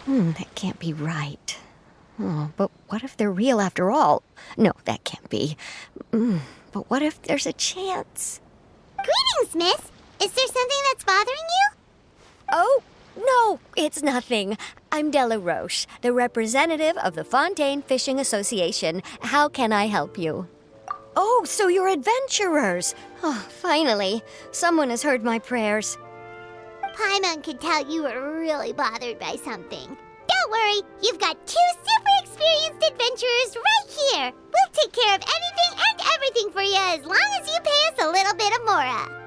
That can't be right. Oh, but what if they're real after all? No, that can't be. But what if there's a chance? Greetings, miss. Is there something that's bothering you? Oh, no, it's nothing. I'm Della Roche, the representative of the Fontaine Fishing Association. How can I help you? Oh, so you're adventurers. Oh, finally. Someone has heard my prayers. Paimon could tell you were really bothered by something. Don't worry, you've got 2 super experienced adventurers right here. We'll take care of anything and everything for you as long as you pay us a little bit of mora.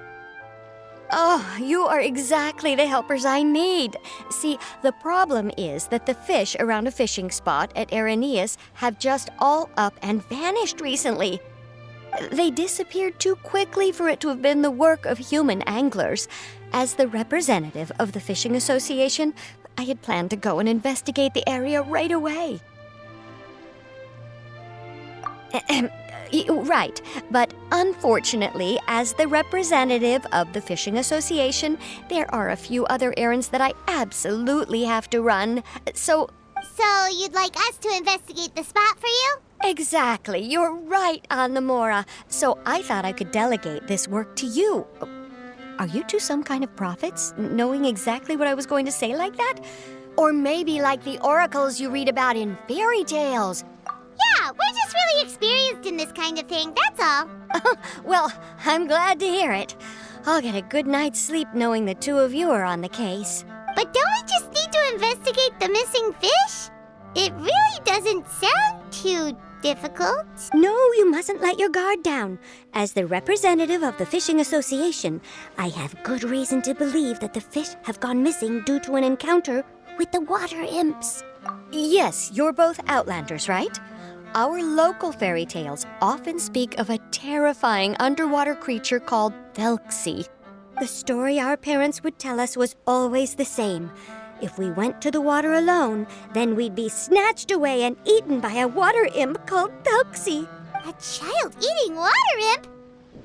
Oh, you are exactly the helpers I need. See, the problem is that the fish around a fishing spot at Araneus have just all up and vanished recently. They disappeared too quickly for it to have been the work of human anglers. As the representative of the Fishing Association, I had planned to go and investigate the area right away. Right, but unfortunately, as the representative of the Fishing Association, there are a few other errands that I absolutely have to run. So you'd like us to investigate the spot for you? Exactly, you're right on the Mora. So I thought I could delegate this work to you. Are you two some kind of prophets, knowing exactly what I was going to say like that? Or maybe like the oracles you read about in fairy tales? Yeah, we're just really experienced in this kind of thing, that's all. Well, I'm glad to hear it. I'll get a good night's sleep knowing the two of you are on the case. But don't we just need to investigate the missing fish? It really doesn't sound too difficult. No, you mustn't let your guard down. As the representative of the Fishing Association, I have good reason to believe that the fish have gone missing due to an encounter with the water imps. Yes, you're both Outlanders, right? Our local fairy tales often speak of a terrifying underwater creature called Thelxie. The story our parents would tell us was always the same. If we went to the water alone, then we'd be snatched away and eaten by a water imp called Thelxie. A child-eating water imp?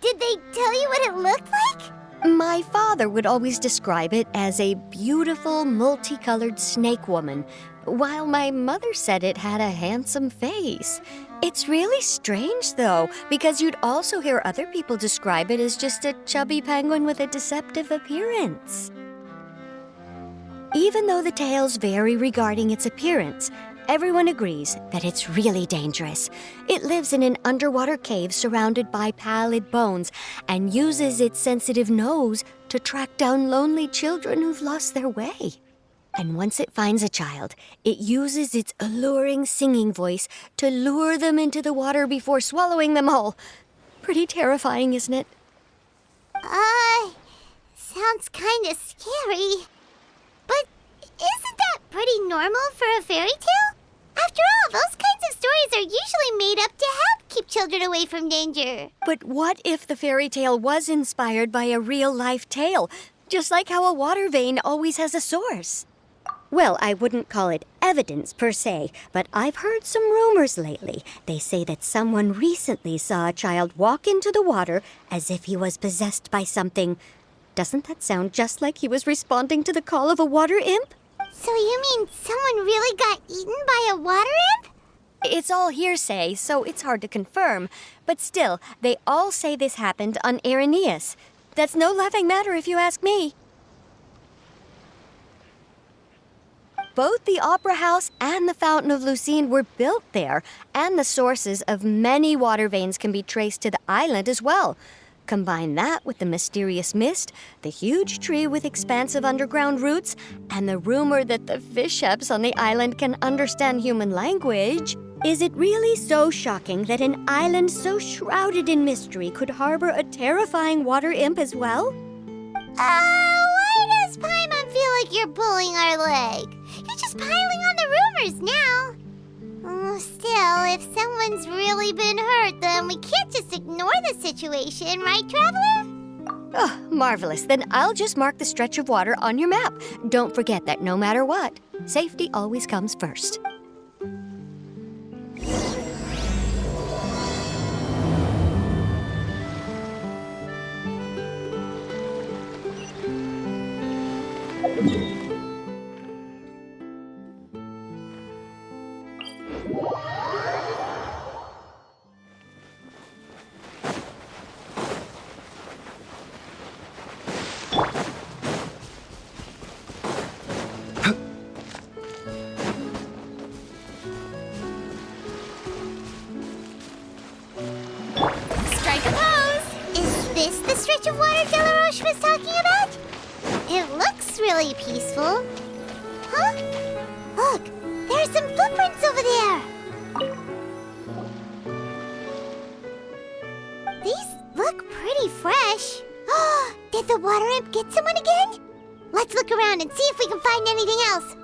Did they tell you what it looked like? My father would always describe it as a beautiful, multicolored snake woman, while my mother said it had a handsome face. It's really strange, though, because you'd also hear other people describe it as just a chubby penguin with a deceptive appearance. Even though the tales vary regarding its appearance, everyone agrees that it's really dangerous. It lives in an underwater cave surrounded by pallid bones and uses its sensitive nose to track down lonely children who've lost their way. And once it finds a child, it uses its alluring singing voice to lure them into the water before swallowing them whole. Pretty terrifying, isn't it? Sounds kind of scary. But isn't that pretty normal for a fairy tale? After all, those kinds of stories are usually made up to help keep children away from danger. But what if the fairy tale was inspired by a real-life tale, just like how a water vein always has a source? Well, I wouldn't call it evidence per se, but I've heard some rumors lately. They say that someone recently saw a child walk into the water as if he was possessed by something. Doesn't that sound just like he was responding to the call of a water imp? So you mean someone really got eaten by a water imp? It's all hearsay, so it's hard to confirm. But still, they all say this happened on Araneus. That's no laughing matter if you ask me. Both the Opera House and the Fountain of Lucine were built there, and the sources of many water veins can be traced to the island as well. Combine that with the mysterious mist, the huge tree with expansive underground roots, and the rumor that the fish-heps on the island can understand human language. Is it really so shocking that an island so shrouded in mystery could harbor a terrifying water imp as well? Why does Paimon feel like you're pulling our leg? You're just piling on the rumors now. Still, if someone's really been hurt, then we can't just ignore the situation, right, Traveler? Oh, marvelous. Then I'll just mark the stretch of water on your map. Don't forget that no matter what, safety always comes first. really peaceful. Huh? Look, there's some footprints over there. These look pretty fresh. Did the water imp get someone again? Let's look around and see if we can find anything else.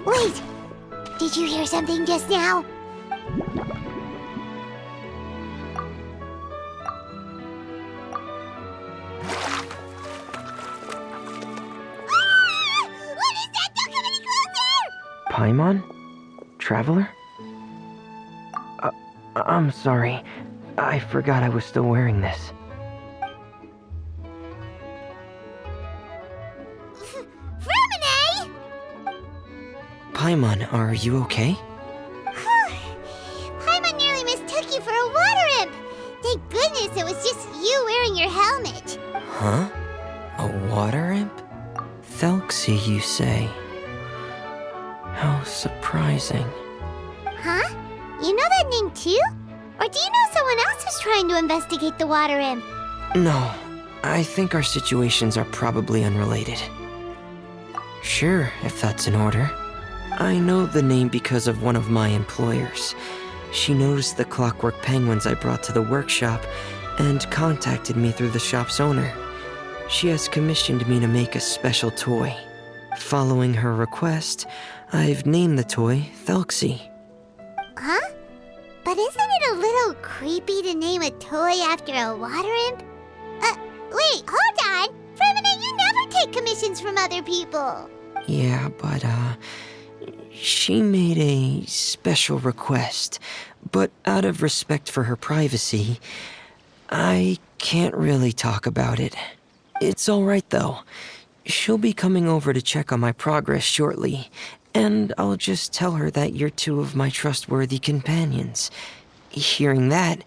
Wait! Did you hear something just now? What is that? Don't come any closer! Paimon? Traveler? I'm sorry. I forgot I was still wearing this. Fremine! Paimon, are you okay? Paimon nearly mistook you for a water imp. Thank goodness it was just you wearing your helmet. Huh? A water imp? Thelxie, you say? How surprising. Huh? You know that name too? Or do you know someone else who's trying to investigate the water imp? No, I think our situations are probably unrelated. Sure, if that's in order. I know the name because of one of my employers. She noticed the clockwork penguins I brought to the workshop and contacted me through the shop's owner. She has commissioned me to make a special toy. Following her request, I've named the toy Thelxie. Huh? But isn't it a little creepy to name a toy after a water imp? Wait, hold on! Fremine, you never take commissions from other people! Yeah, but, she made a special request, but out of respect for her privacy, I can't really talk about it. It's alright though. She'll be coming over to check on my progress shortly, and I'll just tell her that you're two of my trustworthy companions. Hearing that,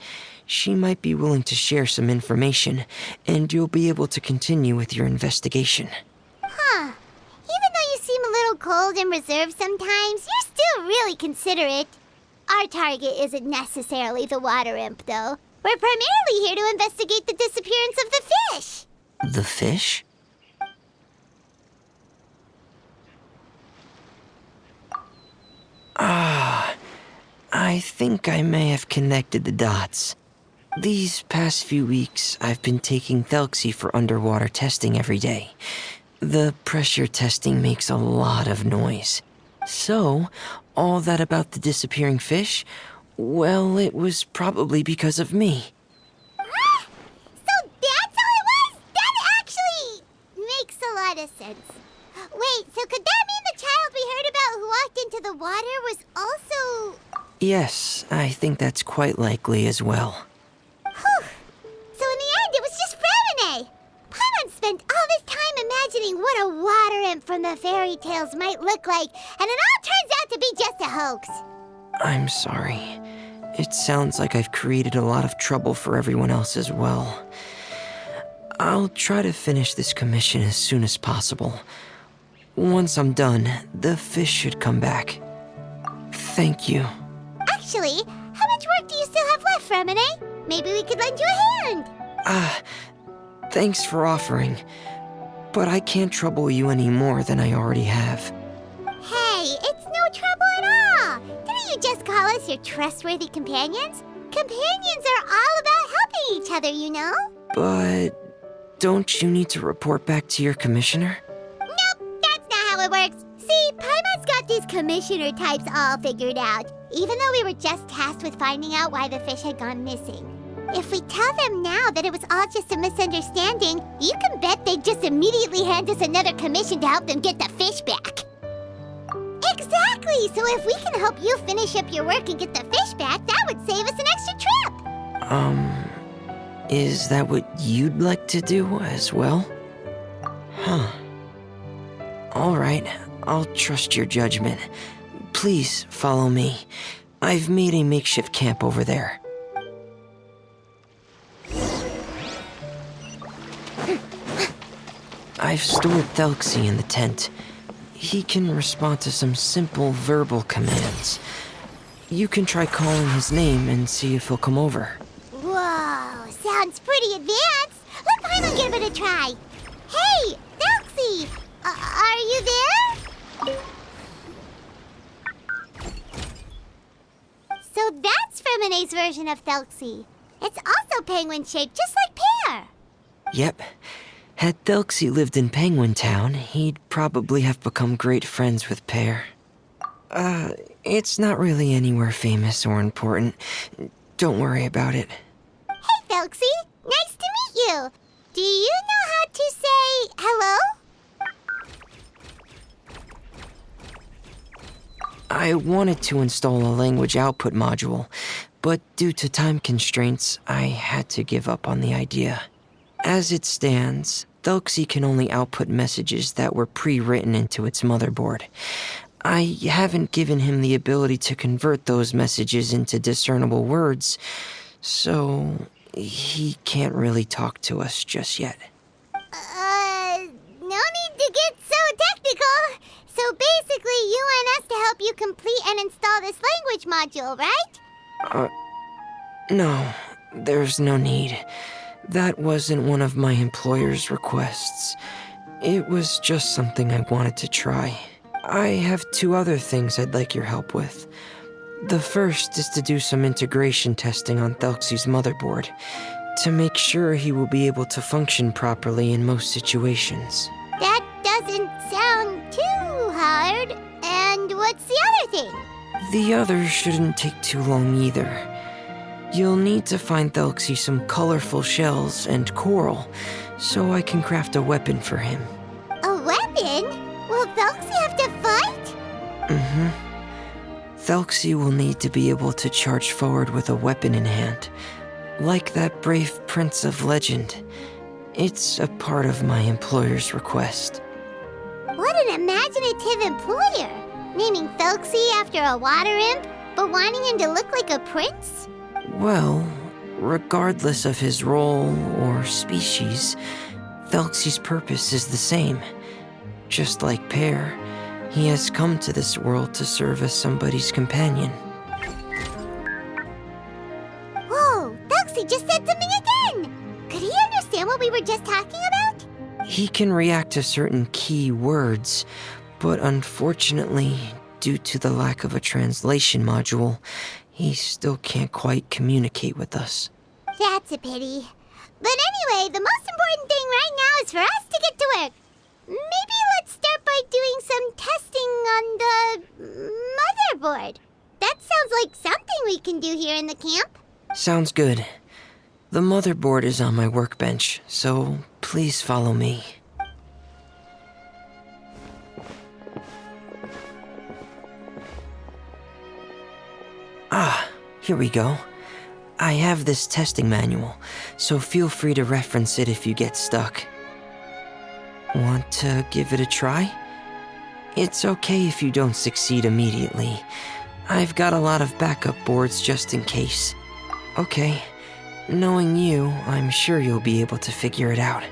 she might be willing to share some information, and you'll be able to continue with your investigation. Huh. Even though you seem a little cold and reserved sometimes, you're still really considerate. Our target isn't necessarily the water imp, though. We're primarily here to investigate the disappearance of the fish. The fish? I think I may have connected the dots. These past few weeks, I've been taking Thelxie for underwater testing every day. The pressure testing makes a lot of noise. So, all that about the disappearing fish? Well, it was probably because of me. So that's all it was? That actually makes a lot of sense. Wait, so could that mean the child we heard about who walked into the water was also... Yes, I think that's quite likely as well. Whew. So in the end, it was just Fremine. Paimon spent all this time imagining what a water imp from the fairy tales might look like, and it all turns out to be just a hoax. I'm sorry. It sounds like I've created a lot of trouble for everyone else as well. I'll try to finish this commission as soon as possible. Once I'm done, the fish should come back. Thank you. Actually, how much work do you still have left, Fremine? Maybe we could lend you a hand. Thanks for offering. But I can't trouble you any more than I already have. Hey, it's no trouble at all. Didn't you just call us your trustworthy companions? Companions are all about helping each other, you know? But don't you need to report back to your commissioner? Nope, that's not how it works. See, Paimon's got these commissioner types all figured out, even though we were just tasked with finding out why the fish had gone missing. If we tell them now that it was all just a misunderstanding, you can bet they'd just immediately hand us another commission to help them get the fish back. Exactly! So if we can help you finish up your work and get the fish back, that would save us an extra trip! Is that what you'd like to do as well? Huh. Alright, I'll trust your judgment. Please follow me. I've made a makeshift camp over there. I've stored Thelxie in the tent. He can respond to some simple verbal commands. You can try calling his name and see if he'll come over. Whoa, sounds pretty advanced. Let Paimon give it a try. Hey, Thelxie! Are you there? So that's Fremine's version of Thelxie. It's also penguin-shaped, just like Pear. Yep. Had Thelxie lived in Penguin Town, he'd probably have become great friends with Pear. It's not really anywhere famous or important. Don't worry about it. Hey, Thelxie. Nice to meet you. Do you know how to say hello? I wanted to install a language output module, but due to time constraints, I had to give up on the idea. As it stands, Thelxie can only output messages that were pre-written into its motherboard. I haven't given him the ability to convert those messages into discernible words, so he can't really talk to us just yet. No need to get so technical. So basically, you want us to help you complete and install this language module, right? No, there's no need. That wasn't one of my employer's requests. It was just something I wanted to try. I have 2 other things I'd like your help with. The first is to do some integration testing on Thelxie's motherboard, to make sure he will be able to function properly in most situations. That doesn't sound too hard. And what's the other thing? The other shouldn't take too long either. You'll need to find Thelxie some colorful shells and coral, so I can craft a weapon for him. A weapon? Will Thelxie have to fight? Thelxie will need to be able to charge forward with a weapon in hand, like that brave prince of legend. It's a part of my employer's request. What an imaginative employer! Naming Thelxie after a water imp, but wanting him to look like a prince? Well, regardless of his role or species, Thelxie's purpose is the same. Just like Pear, he has come to this world to serve as somebody's companion. Whoa, Thelxie just said something again! Could he understand what we were just talking about? He can react to certain key words, but unfortunately, due to the lack of a translation module, he still can't quite communicate with us. That's a pity. But anyway, the most important thing right now is for us to get to work. Maybe let's start by doing some testing on the motherboard. That sounds like something we can do here in the camp. Sounds good. The motherboard is on my workbench, so please follow me. Here we go. I have this testing manual, so feel free to reference it if you get stuck. Want to give it a try? It's okay if you don't succeed immediately. I've got a lot of backup boards just in case. Okay, knowing you, I'm sure you'll be able to figure it out.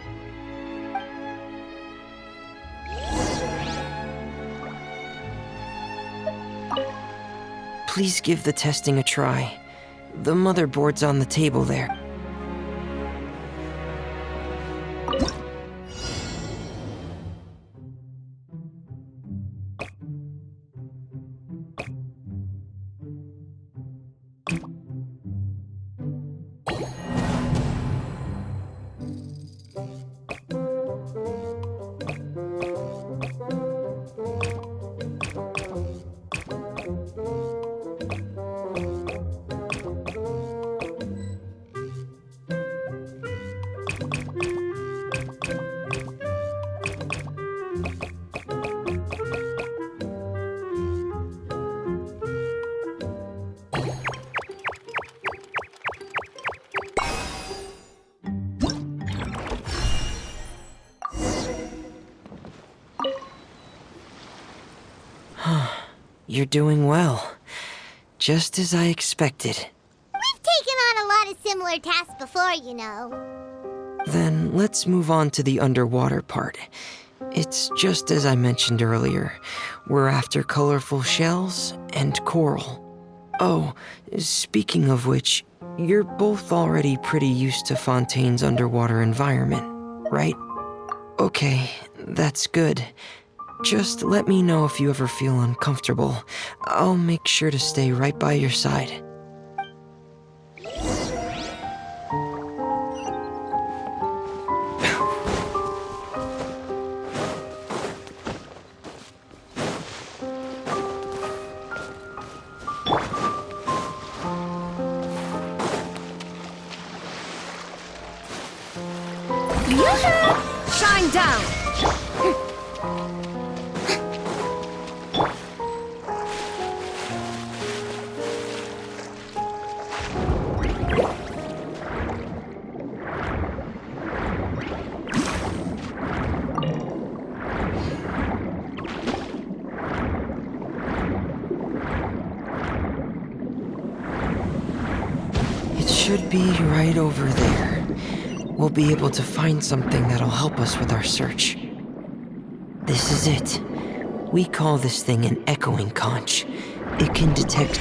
Please give the testing a try. The motherboard's on the table there. You're doing well. Just as I expected. We've taken on a lot of similar tasks before, you know. Then let's move on to the underwater part. It's just as I mentioned earlier. We're after colorful shells and coral. Oh, speaking of which, You're both already pretty used to Fontaine's underwater environment, right? Okay, that's good. Just let me know if you ever feel uncomfortable. I'll make sure to stay right by your side. Shine down! It should be right over there. We'll be able to find something that'll help us with our search. This is it. We call this thing an echoing conch. It can detect...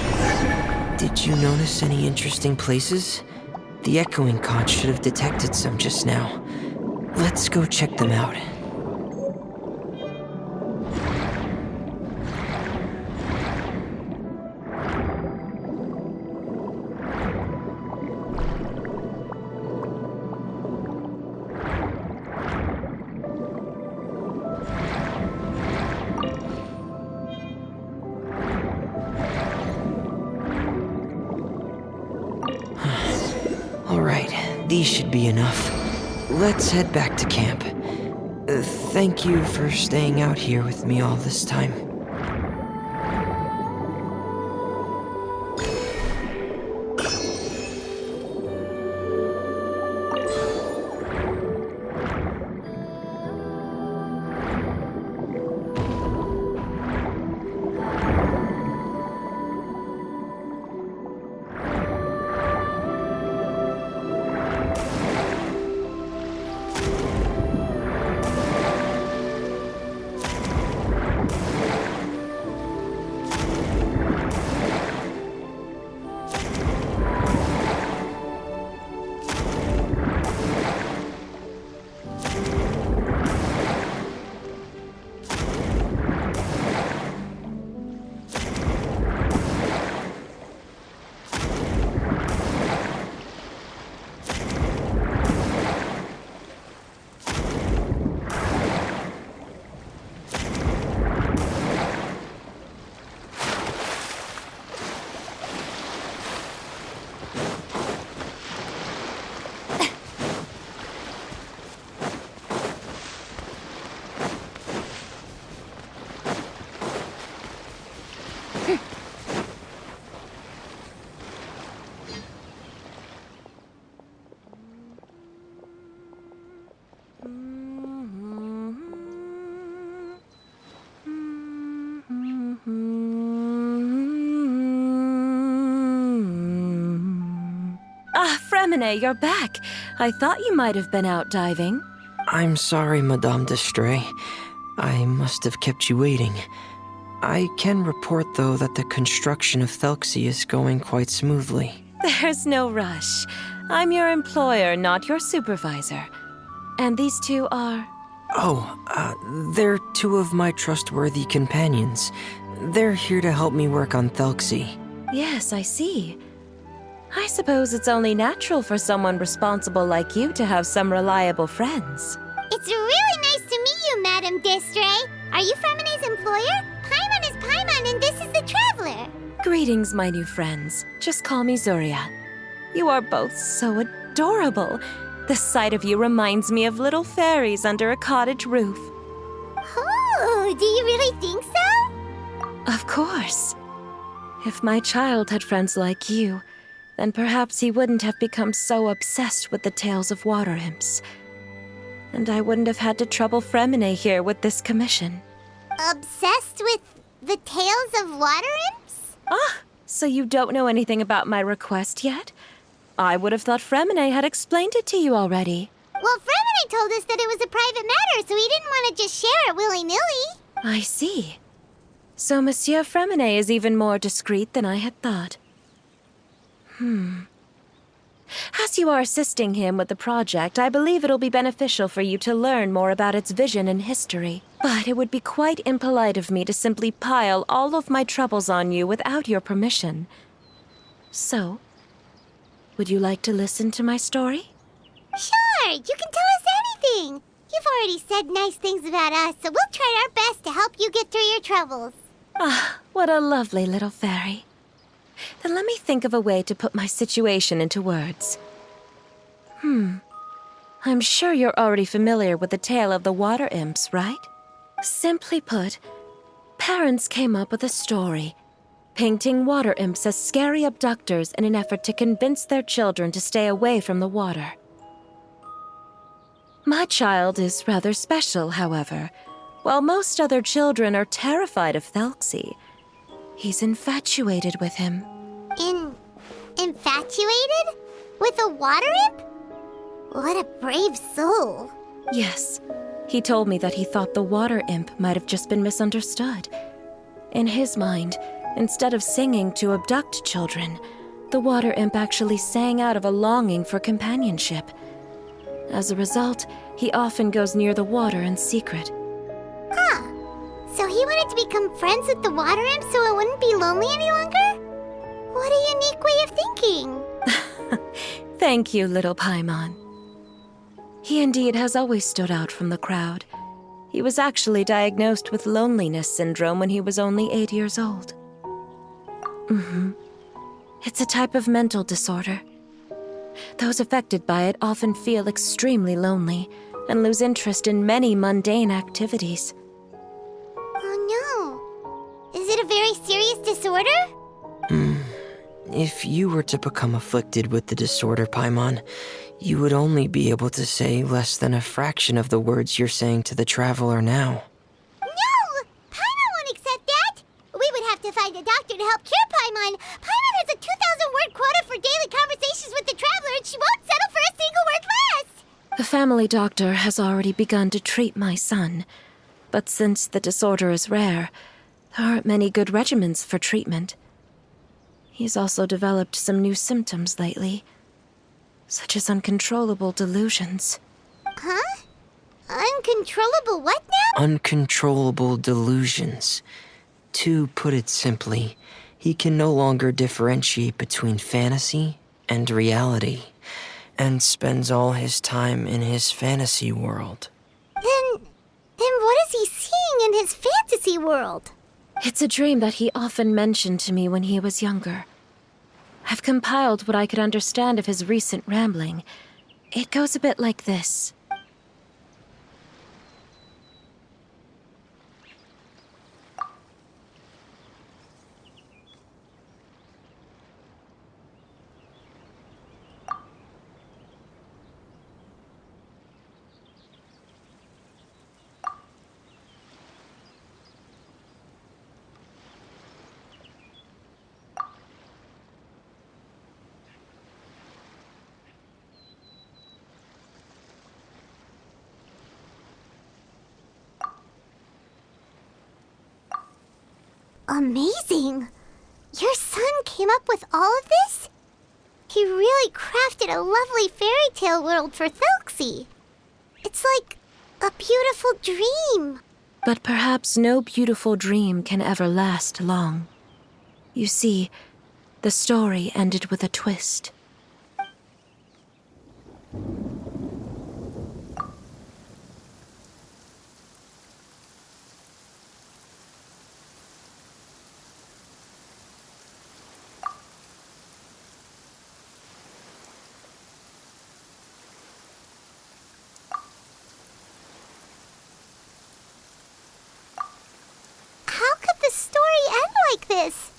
Did you notice any interesting places? The echoing conch should have detected some just now. Let's go check them out. Alright, these should be enough. Let's head back to camp. Thank you for staying out here with me all this time. Fremine, you're back. I thought you might have been out diving. I'm sorry, Madame d'Estray. I must have kept you waiting. I can report, though, that the construction of Thelxie is going quite smoothly. There's no rush. I'm your employer, not your supervisor. And these two are... They're two of my trustworthy companions. They're here to help me work on Thelxie. Yes, I see. I suppose it's only natural for someone responsible like you to have some reliable friends. It's really nice to meet you, Madame d'Estray. Are you Fremine's employer? Paimon is Paimon, and this is the Traveler. Greetings, my new friends. Just call me Zuria. You are both so adorable. The sight of you reminds me of little fairies under a cottage roof. Oh, do you really think so? Of course. If my child had friends like you, then perhaps he wouldn't have become so obsessed with the tales of water imps. And I wouldn't have had to trouble Fremine here with this commission. Obsessed with the tales of water imps? Ah, so you don't know anything about my request yet? I would have thought Fremine had explained it to you already. Well, Fremine told us that it was a private matter, so he didn't want to just share it willy-nilly. I see. So Monsieur Fremine is even more discreet than I had thought. As you are assisting him with the project, I believe it'll be beneficial for you to learn more about its vision and history. But it would be quite impolite of me to simply pile all of my troubles on you without your permission. So, would you like to listen to my story? Sure, you can tell us anything. You've already said nice things about us, so we'll try our best to help you get through your troubles. Ah, what a lovely little fairy. Then let me think of a way to put my situation into words. I'm sure you're already familiar with the tale of the water imps, right? Simply put, parents came up with a story, painting water imps as scary abductors in an effort to convince their children to stay away from the water. My child is rather special, however. While most other children are terrified of Thelxie, he's infatuated with him. Infatuated? With a water imp? What a brave soul. Yes, he told me that he thought the water imp might have just been misunderstood. In his mind, instead of singing to abduct children, the water imp actually sang out of a longing for companionship. As a result, he often goes near the water in secret. Huh. So he wanted to become friends with the water imp so it wouldn't be lonely any longer? What a unique way of thinking. Thank you, little Paimon. He indeed has always stood out from the crowd. He was actually diagnosed with loneliness syndrome when he was only 8 years old. It's a type of mental disorder. Those affected by it often feel extremely lonely and lose interest in many mundane activities. Oh no. Is it a very serious disorder? If you were to become afflicted with the disorder, Paimon, you would only be able to say less than a fraction of the words you're saying to the traveler now. No! Paimon won't accept that! We would have to find a doctor to help cure Paimon. Paimon has a 2,000-word quota for daily conversations with the traveler, and she won't settle for a single word less! The family doctor has already begun to treat my son, but since the disorder is rare, there aren't many good regimens for treatment. He's also developed some new symptoms lately, such as uncontrollable delusions. Huh? Uncontrollable what now? Uncontrollable delusions. To put it simply, he can no longer differentiate between fantasy and reality, and spends all his time in his fantasy world. Then what is he seeing in his fantasy world? It's a dream that he often mentioned to me when he was younger. I've compiled what I could understand of his recent rambling. It goes a bit like this. Amazing! Your son came up with all of this? He really crafted a lovely fairy tale world for Thelxie. It's like a beautiful dream. But perhaps no beautiful dream can ever last long. You see, the story ended with a twist. How could the story end like this?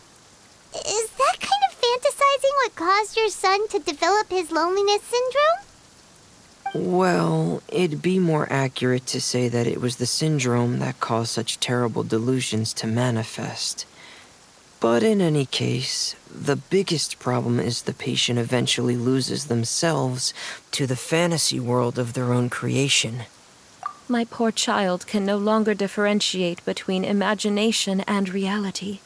Is that kind of fantasizing what caused your son to develop his loneliness syndrome? Well, it'd be more accurate to say that it was the syndrome that caused such terrible delusions to manifest. But in any case, the biggest problem is the patient eventually loses themselves to the fantasy world of their own creation. My poor child can no longer differentiate between imagination and reality.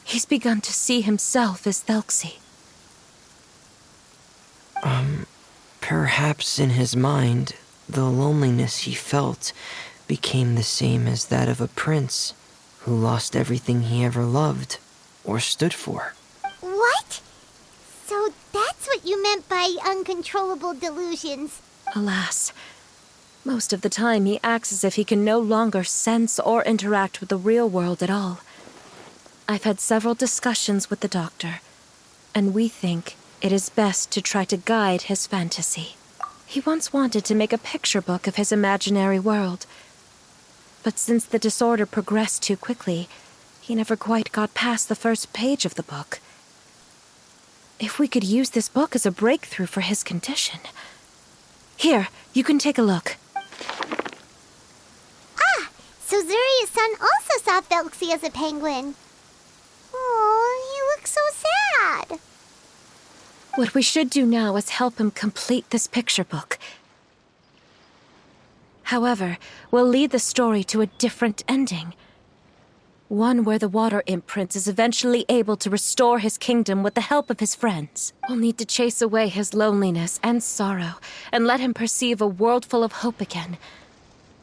He's begun to see himself as Thelxie. Perhaps in his mind, the loneliness he felt became the same as that of a prince who lost everything he ever loved or stood for. What? So that's what you meant by uncontrollable delusions. Alas, most of the time he acts as if he can no longer sense or interact with the real world at all. I've had several discussions with the doctor, and we think it is best to try to guide his fantasy. He once wanted to make a picture book of his imaginary world, but since the disorder progressed too quickly, he never quite got past the first page of the book. If we could use this book as a breakthrough for his condition... Here, you can take a look. Ah, so Zuria's-san also saw Thelxie as a penguin. Oh, he looks so sad. What we should do now is help him complete this picture book. However, we'll lead the story to a different ending. One where the water imp prince is eventually able to restore his kingdom with the help of his friends. We'll need to chase away his loneliness and sorrow and let him perceive a world full of hope again.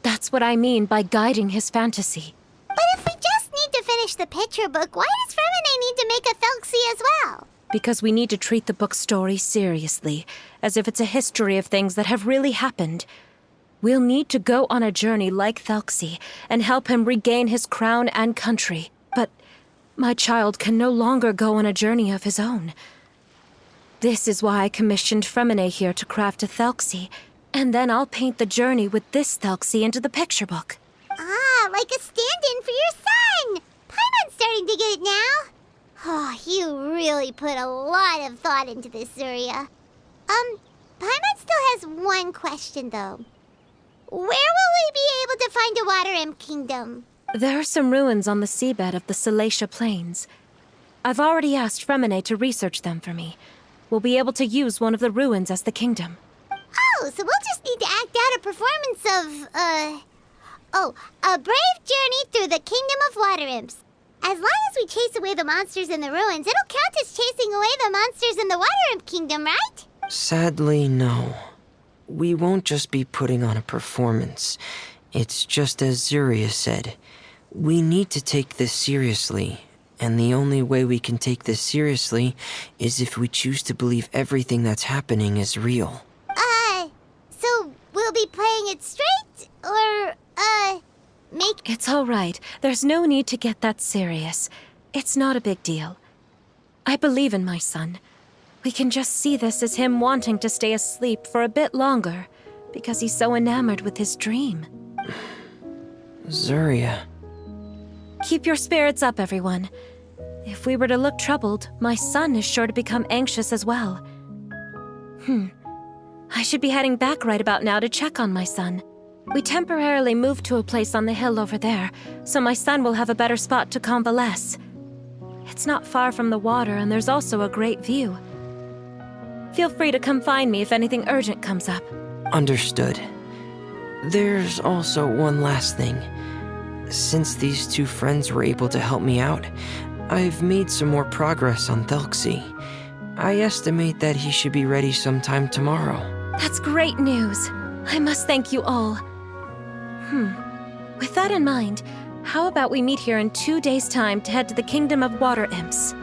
That's what I mean by guiding his fantasy. But if we just need to finish the picture book, why does Fremine need to make a Thelxie as well? Because we need to treat the book's story seriously, as if it's a history of things that have really happened. We'll need to go on a journey like Thelxie and help him regain his crown and country. But my child can no longer go on a journey of his own. This is why I commissioned Fremine here to craft a Thelxie, and then I'll paint the journey with this Thelxie into the picture book. Ah, like a stand-in for your son! Paimon's starting to get it now. Oh, you really put a lot of thought into this, Zuria. Paimon still has one question, though. Where will we be able to find a water imp kingdom? There are some ruins on the seabed of the Salacia Plains. I've already asked Fremine to research them for me. We'll be able to use one of the ruins as the kingdom. Oh, so we'll just need to act out a performance of, a brave journey through the kingdom of water imps. As long as we chase away the monsters in the ruins, it'll count as chasing away the monsters in the water imp kingdom, right? Sadly, no. We won't just be putting on a performance. It's just as Zuria said. We need to take this seriously, and the only way we can take this seriously is if we choose to believe everything that's happening is real. So we'll be playing it straight, or, make... It's all right. There's no need to get that serious. It's not a big deal. I believe in my son. We can just see this as him wanting to stay asleep for a bit longer, because he's so enamored with his dream. Zuria. Keep your spirits up, everyone. If we were to look troubled, my son is sure to become anxious as well. I should be heading back right about now to check on my son. We temporarily moved to a place on the hill over there, so my son will have a better spot to convalesce. It's not far from the water, and there's also a great view. Feel free to come find me if anything urgent comes up. Understood. There's also one last thing. Since these two friends were able to help me out, I've made some more progress on Thelxie. I estimate that he should be ready sometime tomorrow. That's great news. I must thank you all. With that in mind, how about we meet here in 2 days' time to head to the Kingdom of Water Imps?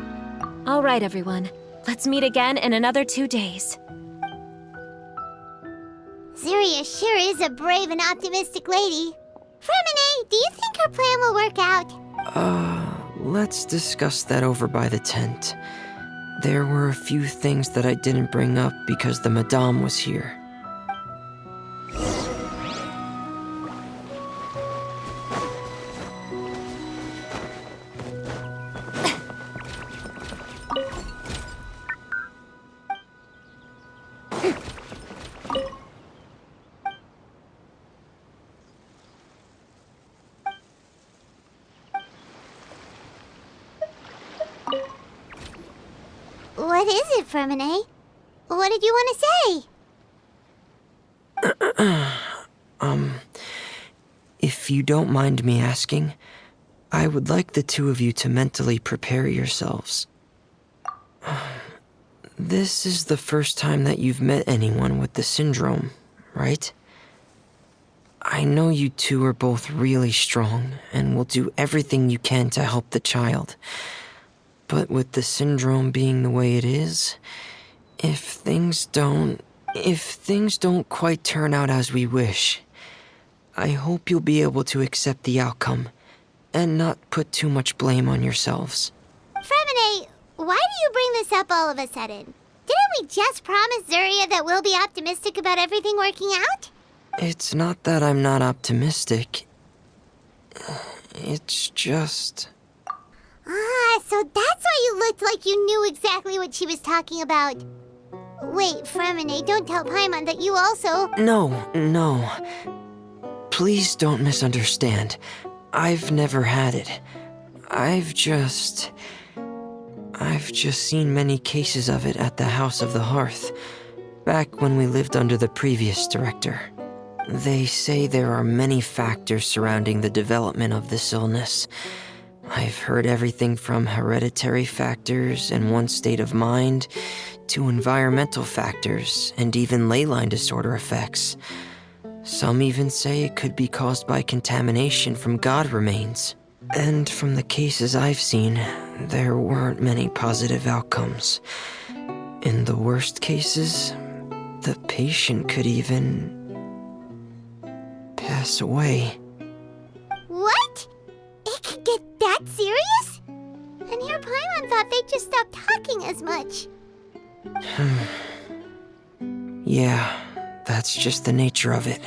All right, everyone. Let's meet again in another 2 days. Zuria sure is a brave and optimistic lady. Fremine, do you think her plan will work out? Let's discuss that over by the tent. There were a few things that I didn't bring up because the Madame was here. What is it, Fremine? What did you want to say? If you don't mind me asking, I would like the two of you to mentally prepare yourselves. This is the first time that you've met anyone with the syndrome, right? I know you two are both really strong and will do everything you can to help the child. But with the syndrome being the way it is, if things don't quite turn out as we wish, I hope you'll be able to accept the outcome and not put too much blame on yourselves. Fremine, why do you bring this up all of a sudden? Didn't we just promise Zuria that we'll be optimistic about everything working out? It's not that I'm not optimistic. It's just... Ah, so that's why you looked like you knew exactly what she was talking about. Wait, Fremine, don't tell Paimon that you also... No. Please don't misunderstand. I've never had it. I've just seen many cases of it at the House of the Hearth, back when we lived under the previous director. They say there are many factors surrounding the development of this illness. I've heard everything from hereditary factors and one's state of mind, to environmental factors and even ley line disorder effects. Some even say it could be caused by contamination from god remains. And from the cases I've seen, there weren't many positive outcomes. In the worst cases, the patient could even pass away. What? It could get that serious? And here Paimon thought they'd just stop talking as much. Yeah, that's just the nature of it.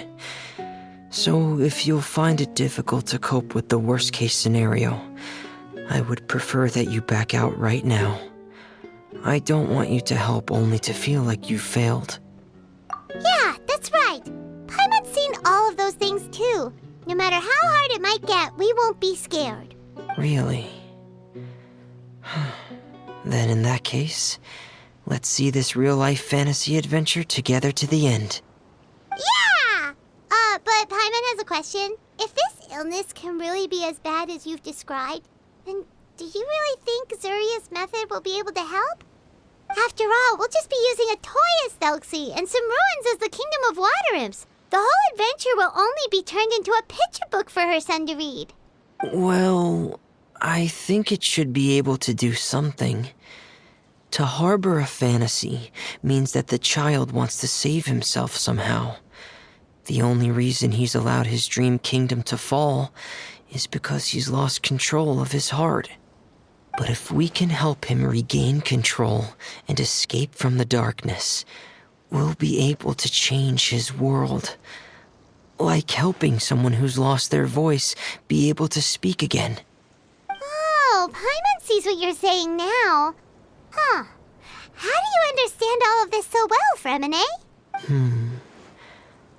So if you'll find it difficult to cope with the worst case scenario, I would prefer that you back out right now. I don't want you to help only to feel like you failed. Yeah, that's right. Paimon's seen all of those things too. No matter how hard it might get, we won't be scared. Really? Then in that case, let's see this real-life fantasy adventure together to the end. Yeah! But Paimon has a question. If this illness can really be as bad as you've described, then do you really think Zuria's method will be able to help? After all, we'll just be using a toy as Thelxie and some ruins as the Kingdom of Water Imps. The whole adventure will only be turned into a picture book for her son to read. Well, I think it should be able to do something. To harbor a fantasy means that the child wants to save himself somehow. The only reason he's allowed his dream kingdom to fall is because he's lost control of his heart. But if we can help him regain control and escape from the darkness, we'll be able to change his world. Like helping someone who's lost their voice be able to speak again. Oh, Paimon sees what you're saying now. Huh. How do you understand all of this so well, Fremine?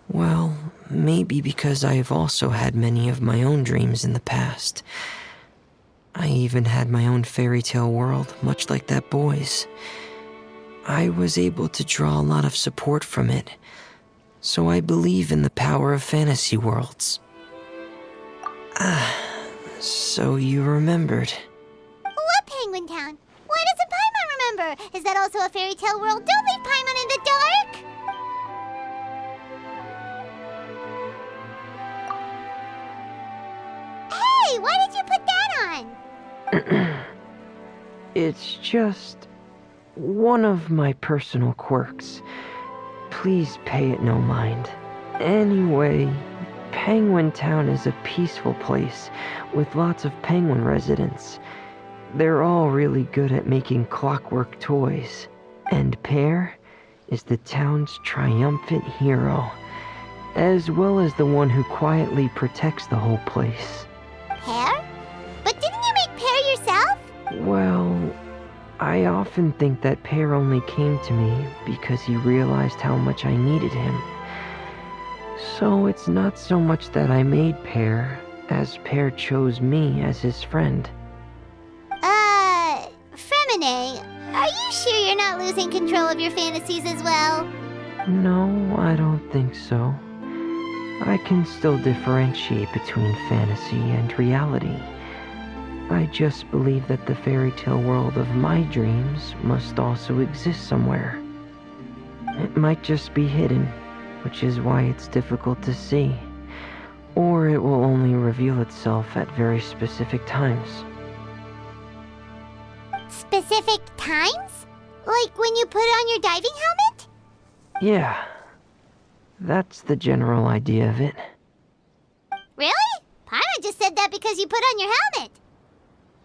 Well, maybe because I have also had many of my own dreams in the past. I even had my own fairy tale world, much like that boy's. I was able to draw a lot of support from it, so I believe in the power of fantasy worlds. So you remembered. What Penguin Town? Why doesn't Paimon remember? Is that also a fairy tale world? Don't leave Paimon in the dark! Hey, why did you put that on? It's just one of my personal quirks. Please pay it no mind. Anyway, Penguin Town is a peaceful place with lots of penguin residents. They're all really good at making clockwork toys. And Pear is the town's triumphant hero, as well as the one who quietly protects the whole place. Pear? But didn't you make Pear yourself? Well, I often think that Pear only came to me because he realized how much I needed him. So it's not so much that I made Pear, as Pear chose me as his friend. Fremine, are you sure you're not losing control of your fantasies as well? No, I don't think so. I can still differentiate between fantasy and reality. I just believe that the fairy tale world of my dreams must also exist somewhere. It might just be hidden, which is why it's difficult to see. Or it will only reveal itself at very specific times. Specific times? Like when you put on your diving helmet? Yeah, that's the general idea of it. Really? Paimon just said that because you put on your helmet.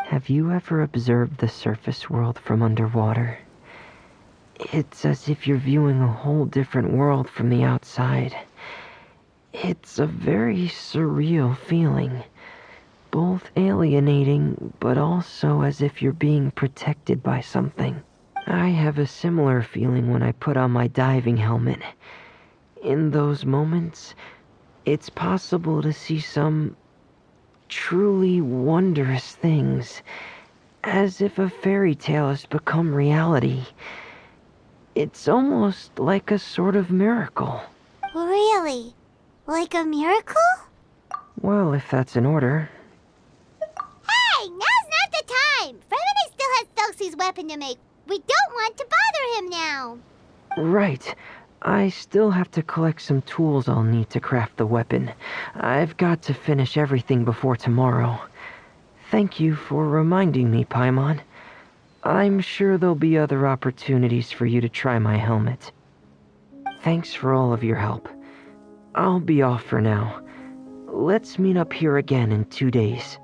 Have you ever observed the surface world from underwater? It's as if you're viewing a whole different world from the outside. It's a very surreal feeling. Both alienating, but also as if you're being protected by something. I have a similar feeling when I put on my diving helmet. In those moments, it's possible to see some truly wondrous things, as if a fairy tale has become reality. It's almost like a sort of miracle. Really? Like a miracle? Well, if that's in order. Hey, now's not the time! Fremini still has Thelxie's weapon to make. We don't want to bother him now. Right. I still have to collect some tools I'll need to craft the weapon. I've got to finish everything before tomorrow. Thank you for reminding me, Paimon. I'm sure there'll be other opportunities for you to try my helmet. Thanks for all of your help. I'll be off for now. Let's meet up here again in 2 days.